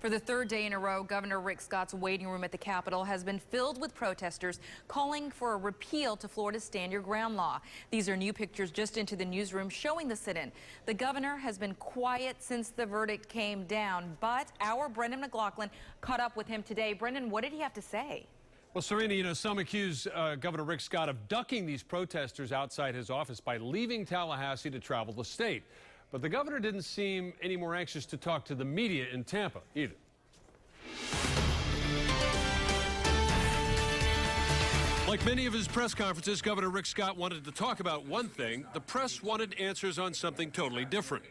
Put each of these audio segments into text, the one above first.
For the third day in a row, Governor Rick Scott's waiting room at the Capitol has been filled with protesters calling for a repeal to Florida's Stand Your Ground law. These are new pictures just into the newsroom showing the sit-in. The governor has been quiet since the verdict came down, but our Brendan McLaughlin caught up with him today. Brendan, what did he have to say? Well, Serena, some accuse Governor Rick Scott of ducking these protesters outside his office by leaving Tallahassee to travel the state. But the governor didn't seem any more anxious to talk to the media in Tampa either. Like many of his press conferences, Governor Rick Scott wanted to talk about one thing. The press wanted answers on something totally different.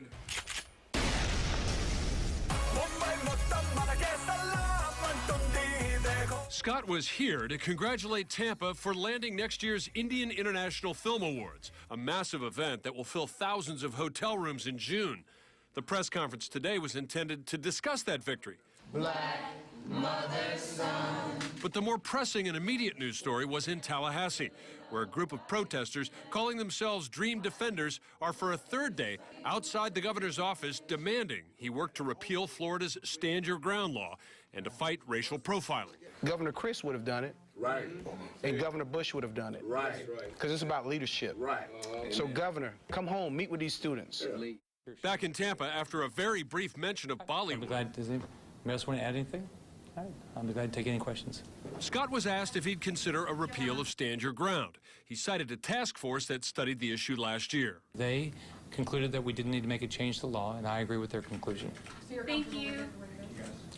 Scott was here to congratulate Tampa for landing next year's Indian International Film Awards, a massive event that will fill thousands of hotel rooms in June. The press conference today was intended to discuss that victory. Black Mother's Son. But the more pressing and immediate news story was in Tallahassee, where a group of protesters calling themselves Dream Defenders are for a third day outside the governor's office demanding he work to repeal Florida's Stand Your Ground law and to fight racial profiling. Governor Chris would have done it. Right. And Governor Bush would have done it. Right. Because it's about leadership. Right. So, Governor, come home, meet with these students. Back in Tampa, after a very brief mention of Bollywood, Does anybody else want to add anything? All right. I'll be glad to take any questions. Scott was asked if he'd consider a repeal of Stand Your Ground. He cited a task force that studied the issue last year. They concluded that we didn't need to make a change to the law, and I agree with their conclusion. Thank you.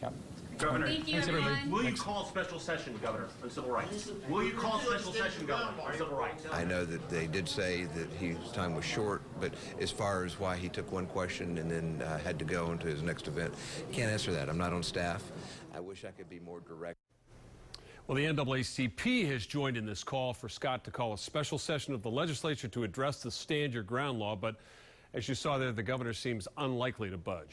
Yep. Governor, Thank you, everyone. will you call a special session, Governor, on civil rights? Will you call a special session, Governor, on civil rights? I know that they did say that his time was short, but as far as why he took one question and then had to go into his next event, can't answer that. I'm not on staff. I wish I could be more direct. Well, the NAACP has joined in this call for Scott to call a special session of the legislature to address the Stand Your Ground law, but as you saw there, the governor seems unlikely to budge.